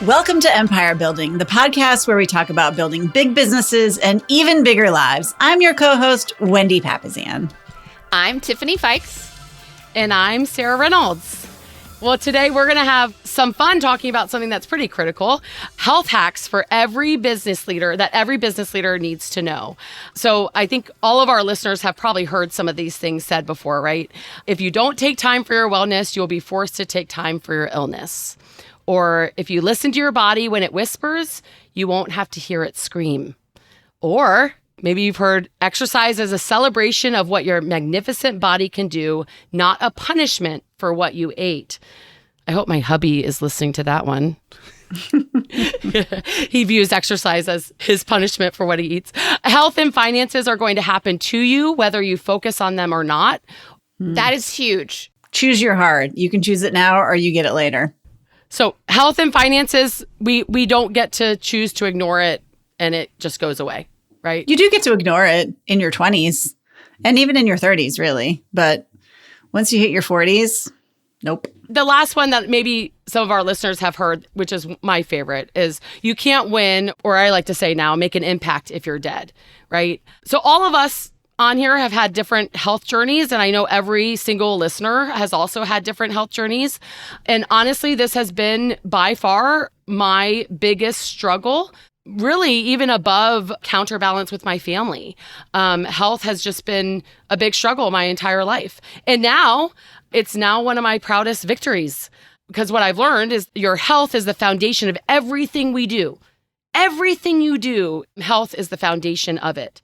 Welcome to Empire Building, the podcast where we talk about building big businesses and even bigger lives. I'm your co-host, Wendy Papazian. I'm Tiffany Fikes. And I'm Sarah Reynolds. Well, today we're going to have some fun talking about something that's pretty critical, health hacks for every business leader that every business leader needs to know. So I think all of our listeners have probably heard some of these things said before, right? If you don't take time for your wellness, you'll be forced to take time for your illness. Or if you listen to your body when it whispers, you won't have to hear it scream. Or maybe you've heard exercise as a celebration of what your magnificent body can do, not a punishment for what you ate. I hope my hubby is listening to that one. He views exercise as his punishment for what he eats. Health and finances are going to happen to you, whether you focus on them or not. That is huge. Choose your heart. You can choose it now or you get it later. So health and finances, we don't get to choose to ignore it and it just goes away, right? You do get to ignore it in your 20s and even in your 30s, really. But once you hit your 40s, nope. The last one that maybe some of our listeners have heard, which is my favorite, is you can't win, or I like to say now, make an impact if you're dead, right? So all of us on here have had different health journeys, and I know every single listener has also had different health journeys. And honestly, this has been by far my biggest struggle, really even above counterbalance with my family. Health has just been a big struggle my entire life. And now it's one of my proudest victories, because what I've learned is your health is the foundation of everything we do. Everything you do, health is the foundation of it.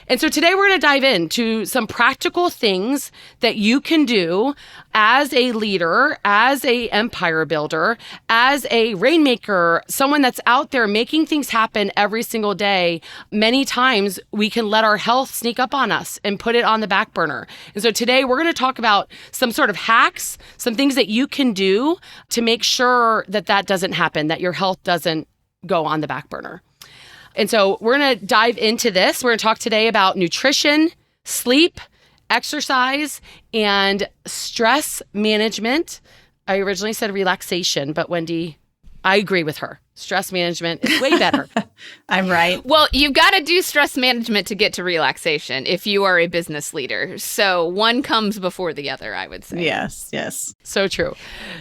And so today we're going to dive into some practical things that you can do as a leader, as a empire builder, as a rainmaker, someone that's out there making things happen every single day. Many times we can let our health sneak up on us and put it on the back burner. And so today we're going to talk about some sort of hacks, some things that you can do to make sure that that doesn't happen, that your health doesn't go on the back burner. And so we're going to dive into this. We're going to talk today about nutrition, sleep, exercise, and stress management. I originally said relaxation, but Wendy, I agree with her. Stress management is way better. I'm right. Well, you've got to do stress management to get to relaxation if you are a business leader. So one comes before the other, I would say. Yes, yes. So true.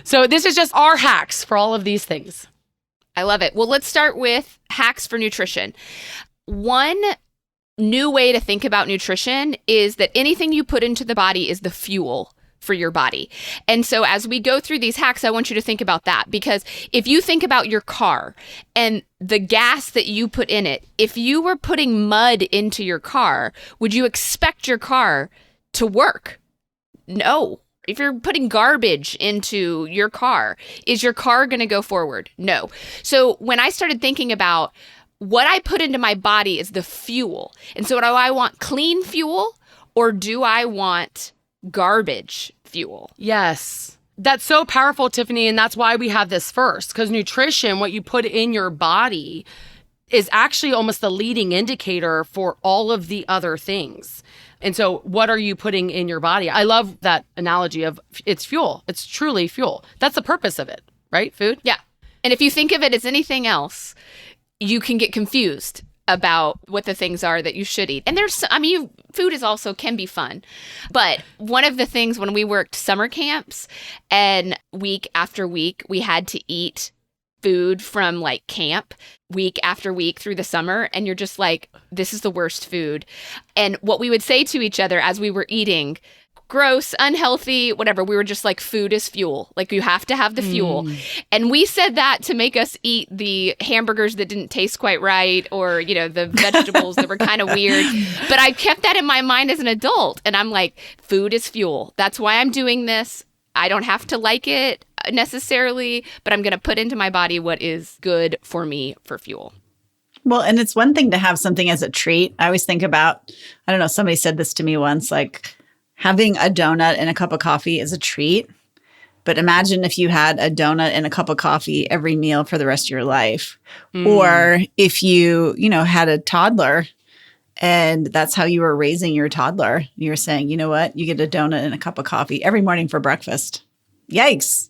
So this is just our hacks for all of these things. I love it. Well, let's start with hacks for nutrition. One new way to think about nutrition is that anything you put into the body is the fuel for your body. And so as we go through these hacks, I want you to think about that, because if you think about your car and the gas that you put in it, if you were putting mud into your car, would you expect your car to work? No. If you're putting garbage into your car, is your car going to go forward? No. So when I started thinking about what I put into my body is the fuel. And so do I want clean fuel or do I want garbage fuel? Yes. That's so powerful, Tiffany. And that's why we have this first, because nutrition, what you put in your body, is actually almost the leading indicator for all of the other things. And so what are you putting in your body? I love that analogy of it's fuel. It's truly fuel. That's the purpose of it, right? Food? Yeah. And if you think of it as anything else, you can get confused about what the things are that you should eat. And food is also can be fun. But one of the things when we worked summer camps and week after week, we had to eat food from like camp week after week through the summer, and you're just like, this is the worst food. And what we would say to each other as we were eating, gross, unhealthy, whatever, we were just like, food is fuel. Like, you have to have the fuel. And we said that to make us eat the hamburgers that didn't taste quite right, or, the vegetables that were kind of weird. But I kept that in my mind as an adult. And I'm like, food is fuel. That's why I'm doing this. I don't have to like it necessarily, but I'm going to put into my body what is good for me for fuel. Well, and it's one thing to have something as a treat. I always think about, I don't know, somebody said this to me once, like having a donut and a cup of coffee is a treat. But imagine if you had a donut and a cup of coffee every meal for the rest of your life. Or if you, had a toddler and that's how you were raising your toddler. You're saying, you know what, you get a donut and a cup of coffee every morning for breakfast. Yikes,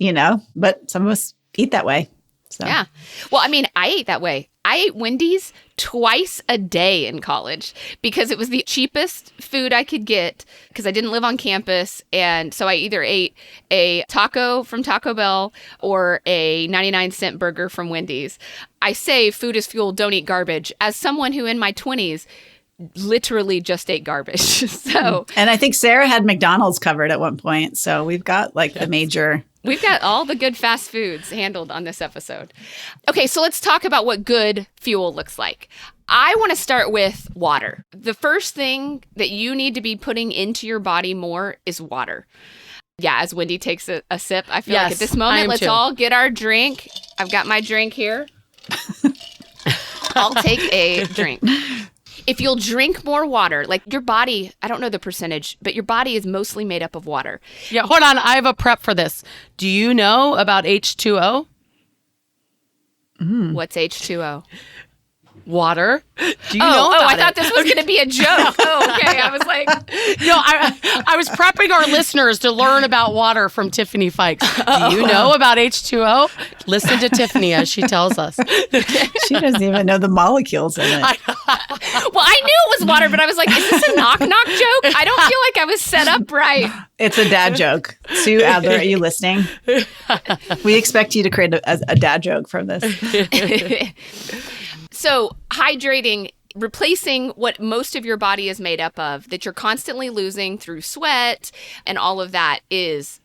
but some of us eat that way. So. Yeah. Well, I mean, I ate that way. I ate Wendy's twice a day in college because it was the cheapest food I could get because I didn't live on campus. And so I either ate a taco from Taco Bell or a 99-cent burger from Wendy's. I say food is fuel, don't eat garbage. As someone who in my 20s literally just ate garbage. So, and I think Sarah had McDonald's covered at one point. So we've got like the major. We've got all the good fast foods handled on this episode. Okay, so let's talk about what good fuel looks like. I want to start with water. The first thing that you need to be putting into your body more is water. Yeah, as Wendy takes a sip, I feel like at this moment, let's all get our drink. I've got my drink here. I'll take a drink. If you'll drink more water, like your body, I don't know the percentage, but your body is mostly made up of water. Yeah, hold on. I have a prep for this. Do you know about H2O? What's H2O? Water. Do you know about I thought this was going to be a joke. Oh, okay. I was like... No, I was prepping our listeners to learn about water from Tiffany Fikes. Do you know about H2O? Listen to Tiffany as she tells us. She doesn't even know the molecules in it. Well, I knew it was water, but I was like, is this a knock-knock joke? I don't feel like I was set up right. It's a dad joke. Sue Adler, are you listening? We expect you to create a dad joke from this. So hydrating, replacing what most of your body is made up of, that you're constantly losing through sweat and all of that is,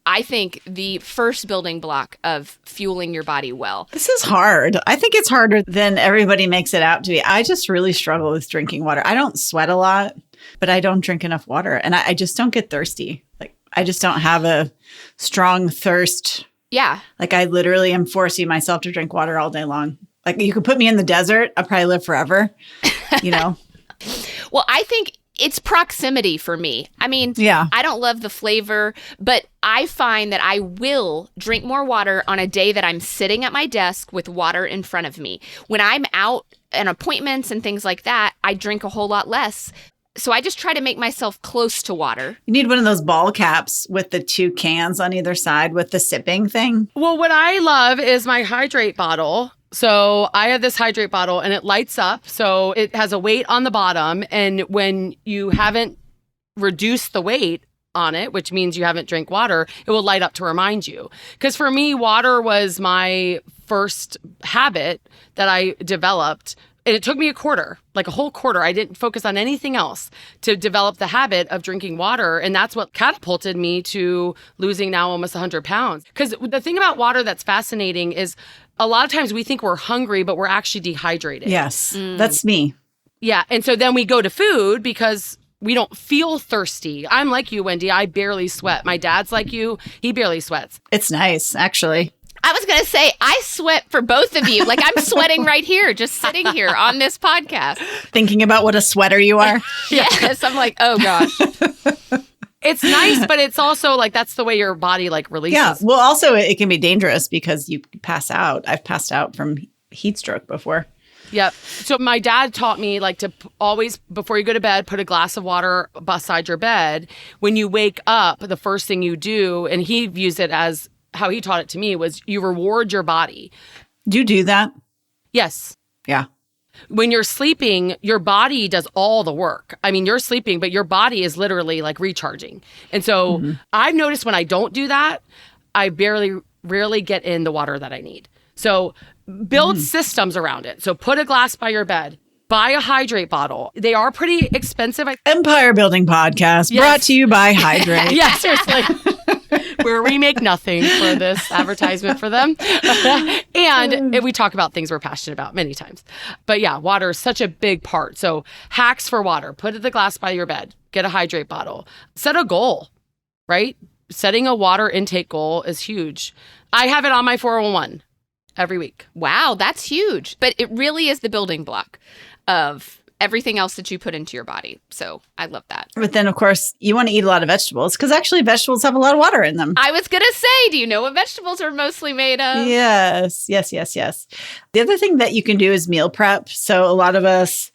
I think, the first building block of fueling your body well. This is hard. I think it's harder than everybody makes it out to be. I just really struggle with drinking water. I don't sweat a lot, but I don't drink enough water. And I just don't get thirsty. Like, I just don't have a strong thirst. Yeah. Like, I literally am forcing myself to drink water all day long. Like, you could put me in the desert, I'll probably live forever, you know? Well, I think it's proximity for me. I mean, yeah. I don't love the flavor, but I find that I will drink more water on a day that I'm sitting at my desk with water in front of me. When I'm out on appointments and things like that, I drink a whole lot less. So I just try to make myself close to water. You need one of those ball caps with the 2 cans on either side with the sipping thing. Well, what I love is my hydrate bottle. So I have this hydrate bottle and it lights up. So it has a weight on the bottom. And when you haven't reduced the weight on it, which means you haven't drank water, it will light up to remind you. Because for me, water was my first habit that I developed. And it took me a whole quarter. I didn't focus on anything else to develop the habit of drinking water. And that's what catapulted me to losing now almost 100 pounds. Because the thing about water that's fascinating is a lot of times we think we're hungry, but we're actually dehydrated. Yes, that's me. Yeah. And so then we go to food because we don't feel thirsty. I'm like you, Wendy. I barely sweat. My dad's like you. He barely sweats. It's nice, actually. I was going to say, I sweat for both of you. Like, I'm sweating right here, just sitting here on this podcast. Thinking about what a sweater you are. Yes. I'm like, oh, gosh. It's nice, but it's also like that's the way your body like releases. Yeah. Well, also, it can be dangerous because you pass out. I've passed out from heat stroke before. Yep. So my dad taught me like to always, before you go to bed, put a glass of water beside your bed. When you wake up, the first thing you do, and he views it as how he taught it to me, was you reward your body. Do you do that? Yes. Yeah. When you're sleeping, your body does all the work. I mean, you're sleeping, but your body is literally like recharging. And so I've noticed when I don't do that, I rarely get in the water that I need. So build systems around it. So put a glass by your bed. Buy a hydrate bottle. They are pretty expensive. Empire Building Podcast, brought to you by Hydrate. Yeah, seriously. Where we make nothing for this advertisement for them. And we talk about things we're passionate about many times. But yeah, water is such a big part. So hacks for water. Put the glass by your bed. Get a hydrate bottle. Set a goal, right? Setting a water intake goal is huge. I have it on my 401 every week. Wow, that's huge. But it really is the building block of everything else that you put into your body. So I love that. But then, of course, you want to eat a lot of vegetables because actually vegetables have a lot of water in them. I was going to say, do you know what vegetables are mostly made of? Yes. The other thing that you can do is meal prep. So a lot of us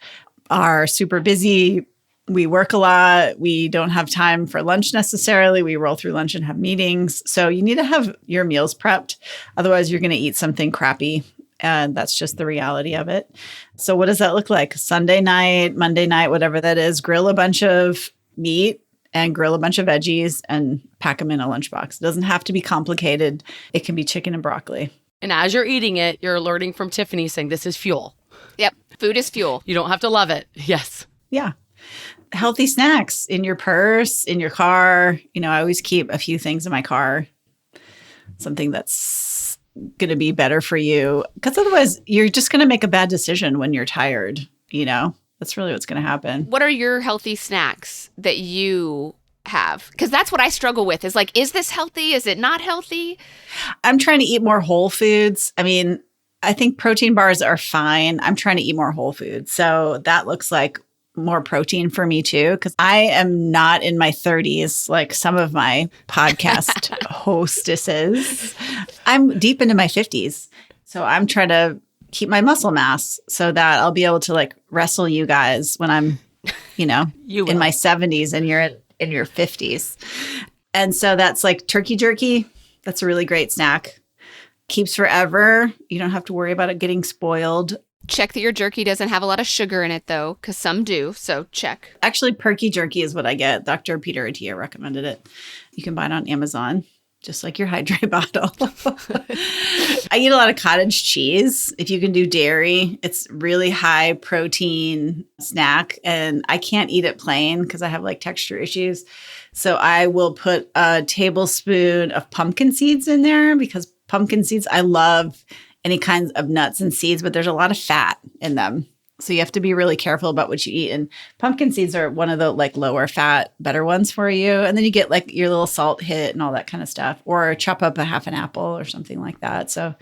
are super busy We work a lot. We don't have time for lunch necessarily. We roll through lunch and have meetings. So you need to have your meals prepped. Otherwise, you're going to eat something crappy. And that's just the reality of it. So what does that look like? Sunday night, Monday night, whatever that is, grill a bunch of meat and grill a bunch of veggies and pack them in a lunchbox. It doesn't have to be complicated. It can be chicken and broccoli. And as you're eating it, you're learning from Tiffany saying this is fuel. Yep. Food is fuel. You don't have to love it. Yes. Yeah. Healthy snacks in your purse, in your car. I always keep a few things in my car, something that's going to be better for you. Because otherwise, you're just going to make a bad decision when you're tired. That's really what's going to happen. What are your healthy snacks that you have? Because that's what I struggle with is like, is this healthy? Is it not healthy? I'm trying to eat more whole foods. I think protein bars are fine. I'm trying to eat more whole foods. So that looks like more protein for me too, because I am not in my 30s like some of my podcast hostesses. I'm deep into my 50s. So I'm trying to keep my muscle mass so that I'll be able to like wrestle you guys when I'm, in my 70s and you're in your 50s. And so that's like turkey jerky. That's a really great snack. Keeps forever. You don't have to worry about it getting spoiled. Check that your jerky doesn't have a lot of sugar in it, though, because some do. So check. Actually, perky jerky is what I get. Dr. Peter Attia recommended it. You can buy it on Amazon, just like your hydrate bottle. I eat a lot of cottage cheese. If you can do dairy, it's really high protein snack. And I can't eat it plain because I have like texture issues. So I will put a tablespoon of pumpkin seeds in there because pumpkin seeds, I love any kinds of nuts and seeds, but there's a lot of fat in them. So you have to be really careful about what you eat. And pumpkin seeds are one of the like lower fat, better ones for you. And then you get like your little salt hit and all that kind of stuff, or chop up a half an apple or something like that. So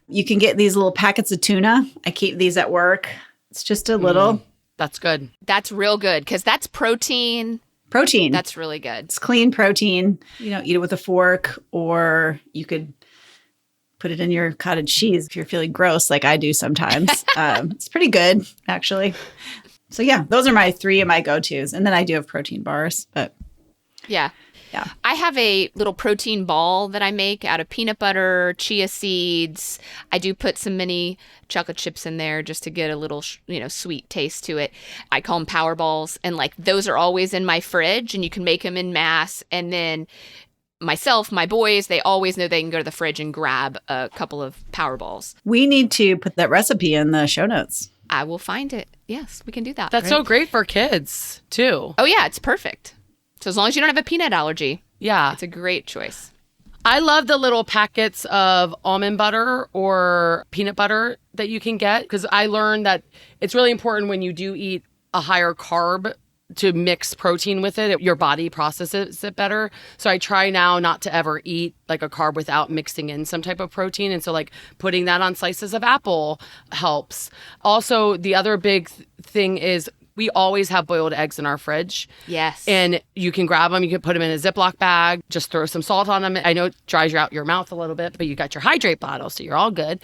you can get these little packets of tuna. I keep these at work. It's just a little. That's good. That's real good because that's protein. Protein. That's really good. It's clean protein. Eat it with a fork, or you could put it in your cottage cheese if you're feeling gross like I do sometimes. It's pretty good, actually. So yeah, those are my three of my go-tos. And then I do have protein bars, but yeah. Yeah. I have a little protein ball that I make out of peanut butter, chia seeds. I do put some mini chocolate chips in there just to get a little, sweet taste to it. I call them power balls. And like those are always in my fridge and you can make them in mass. And then myself, my boys, they always know they can go to the fridge and grab a couple of power balls. We need to put that recipe in the show notes. I will find it. Yes, we can do that. That's so great for kids too. Oh yeah, it's perfect. So as long as you don't have a peanut allergy, yeah, it's a great choice. I love the little packets of almond butter or peanut butter that you can get because I learned that it's really important when you do eat a higher carb to mix protein with it. Your body processes it better. So I try now not to ever eat like a carb without mixing in some type of protein. And so like putting that on slices of apple helps. Also, the other big thing is we always have boiled eggs in our fridge. Yes. And you can grab them. You can put them in a Ziploc bag. Just throw some salt on them. I know it dries out your mouth a little bit, but you got your hydrate bottle, so you're all good.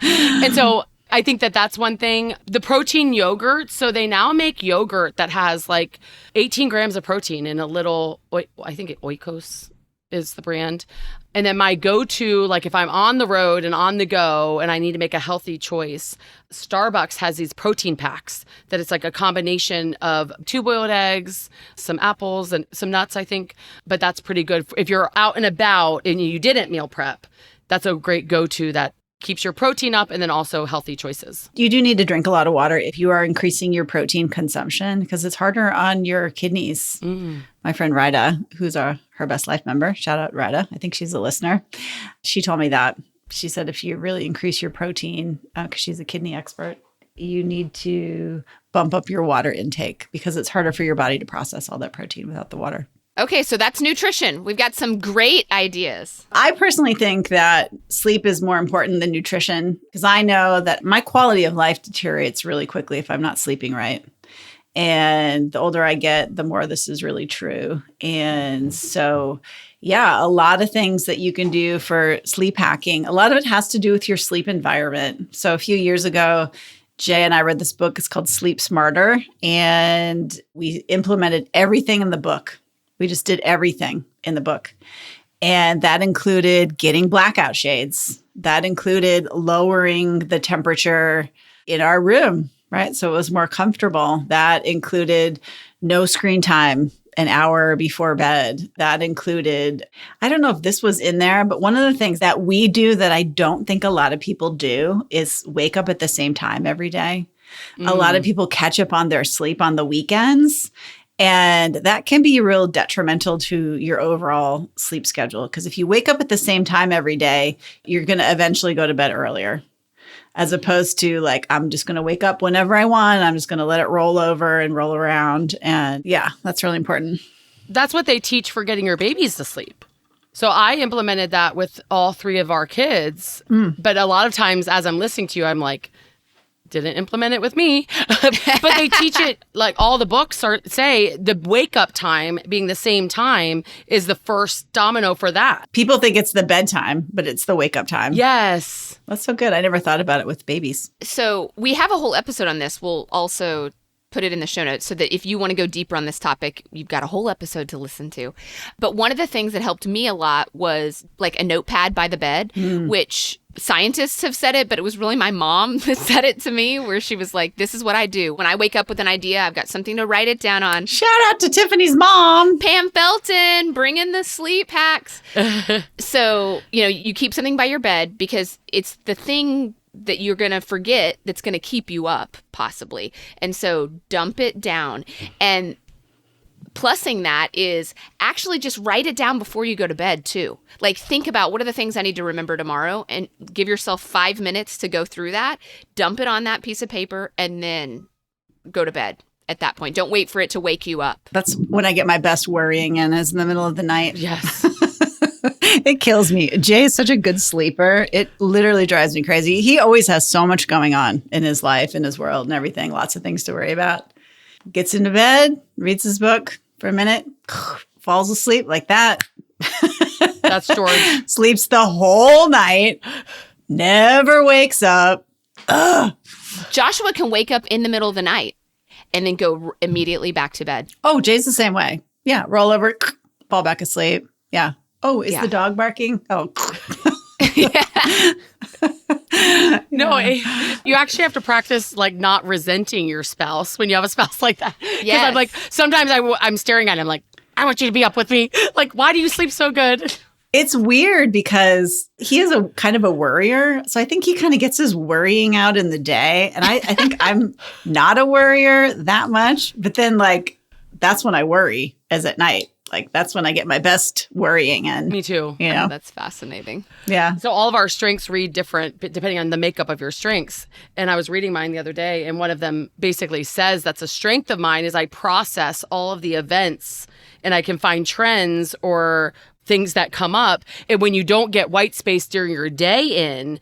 And so I think that that's one thing. The protein yogurt. So they now make yogurt that has like 18 grams of protein in a little, I think Oikos is the brand. And then my go-to, like if I'm on the road and on the go and I need to make a healthy choice, Starbucks has these protein packs that it's like a combination of 2 boiled eggs, some apples and some nuts, I think. But that's pretty good. If you're out and about and you didn't meal prep, that's a great go-to that keeps your protein up and then also healthy choices. You do need to drink a lot of water if you are increasing your protein consumption because it's harder on your kidneys. My friend Rida, who's her Best Life member, shout out Rida, I think she's a listener. She told me that. She said if you really increase your protein, because she's a kidney expert, you need to bump up your water intake because it's harder for your body to process all that protein without the water. Okay, so that's nutrition. We've got some great ideas. I personally think that sleep is more important than nutrition because I know that my quality of life deteriorates really quickly if I'm not sleeping right. And the older I get, the more this is really true. And so, yeah, a lot of things that you can do for sleep hacking, a lot of it has to do with your sleep environment. So a few years ago, Jay and I read this book. It's called Sleep Smarter. And we implemented everything in the book. We just did everything in the book. And that included getting blackout shades. That included lowering the temperature in our room, right? So it was more comfortable. That included no screen time an hour before bed. That included, I don't know if this was in there, but one of the things that we do that I don't think a lot of people do is wake up at the same time every day. A lot of people catch up on their sleep on the weekends. And that can be real detrimental to your overall sleep schedule. Because if you wake up at the same time every day, you're going to eventually go to bed earlier. As opposed to like, I'm just going to wake up whenever I want. I'm just going to let it roll over and roll around. And yeah, that's really important. That's what they teach for getting your babies to sleep. So I implemented that with all 3 of our kids. But a lot of times as I'm listening to you, I'm like, didn't implement it with me. But they teach it, like all the books say the wake up time being the same time is the first domino for that. People think it's the bedtime, but it's the wake up time. Yes. That's so good. I never thought about it with babies. So we have a whole episode on this. We'll also put it in the show notes so that if you want to go deeper on this topic, you've got a whole episode to listen to. But one of the things that helped me a lot was like a notepad by the bed, which scientists have said it, but it was really my mom that said it to me, where she was like, this is what I do. When I wake up with an idea, I've got something to write it down on. Shout out to Tiffany's mom. Pam Felton, bring in the sleep hacks. So, you keep something by your bed because it's the thing that you're going to forget that's going to keep you up, possibly. And so dump it down. And plussing that is actually just write it down before you go to bed, too. Like, think about what are the things I need to remember tomorrow and give yourself 5 minutes to go through that. Dump it on that piece of paper and then go to bed at that point. Don't wait for it to wake you up. That's when I get my best worrying in, is in the middle of the night. Yes. It kills me. Jay is such a good sleeper. It literally drives me crazy. He always has so much going on in his life, in his world and everything. Lots of things to worry about. Gets into bed, reads his book for a minute, falls asleep like that. That's George. Sleeps the whole night, never wakes up. Ugh. Joshua can wake up in the middle of the night and then go immediately back to bed. Oh, Jay's the same way. Yeah, roll over, fall back asleep. Yeah. Oh, is the dog barking? Oh. No, you actually have to practice like not resenting your spouse when you have a spouse like that. Because I'm like, sometimes I'm staring at him like, I want you to be up with me. Like, why do you sleep so good? It's weird because he is a kind of a worrier. So I think he kind of gets his worrying out in the day. And I think I'm not a worrier that much. But then like, that's when I worry, is at night. Like, that's when I get my best worrying in. Me too. You know? That's fascinating. Yeah. So all of our strengths read different depending on the makeup of your strengths. And I was reading mine the other day, and one of them basically says that's a strength of mine is I process all of the events and I can find trends or things that come up. And when you don't get white space during your day and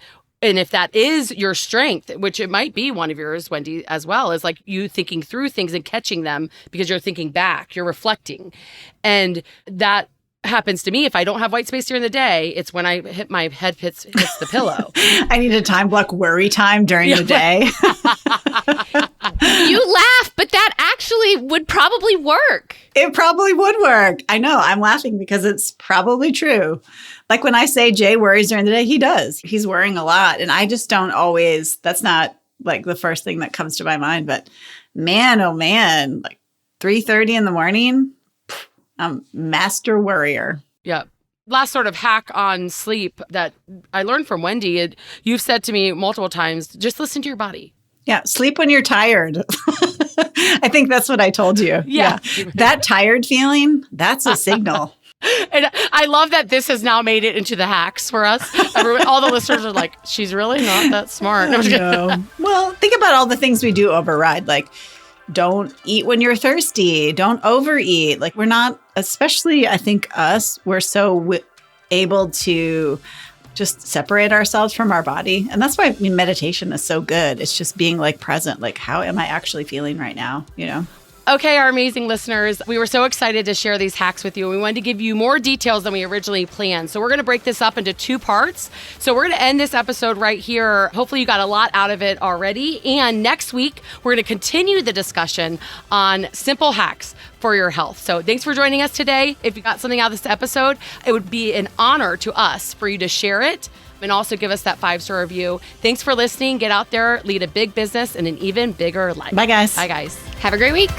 if that is your strength, which it might be one of yours, Wendy, as well, is like you thinking through things and catching them because you're thinking back, you're reflecting. And that happens to me. If I don't have white space during the day, it's when my head hits the pillow. I need a time block worry time during the day. You laugh, but that actually would probably work. It probably would work. I know. I'm laughing because it's probably true. Like when I say Jay worries during the day, he does. He's worrying a lot. And I just don't always, that's not like the first thing that comes to my mind. But man, oh man, like 3:30 in the morning, I'm master worrier. Yeah. Last sort of hack on sleep that I learned from Wendy, you've said to me multiple times, just listen to your body. Yeah. Sleep when you're tired. I think that's what I told you. Yeah. That tired feeling, that's a signal. And I love that this has now made it into the hacks for us. All the listeners are like, she's really not that smart. No. Well, think about all the things we do override. Like, don't eat when you're thirsty. Don't overeat. Like, we're not, especially I think us, we're so able to just separate ourselves from our body. And that's why meditation is so good. It's just being like present. Like, how am I actually feeling right now? You know? Okay, our amazing listeners, we were so excited to share these hacks with you. We wanted to give you more details than we originally planned. So we're going to break this up into 2 parts. So we're going to end this episode right here. Hopefully you got a lot out of it already. And next week, we're going to continue the discussion on simple hacks for your health. So thanks for joining us today. If you got something out of this episode, it would be an honor to us for you to share it and also give us that 5-star review. Thanks for listening. Get out there, lead a big business and an even bigger life. Bye, guys. Bye, guys. Have a great week.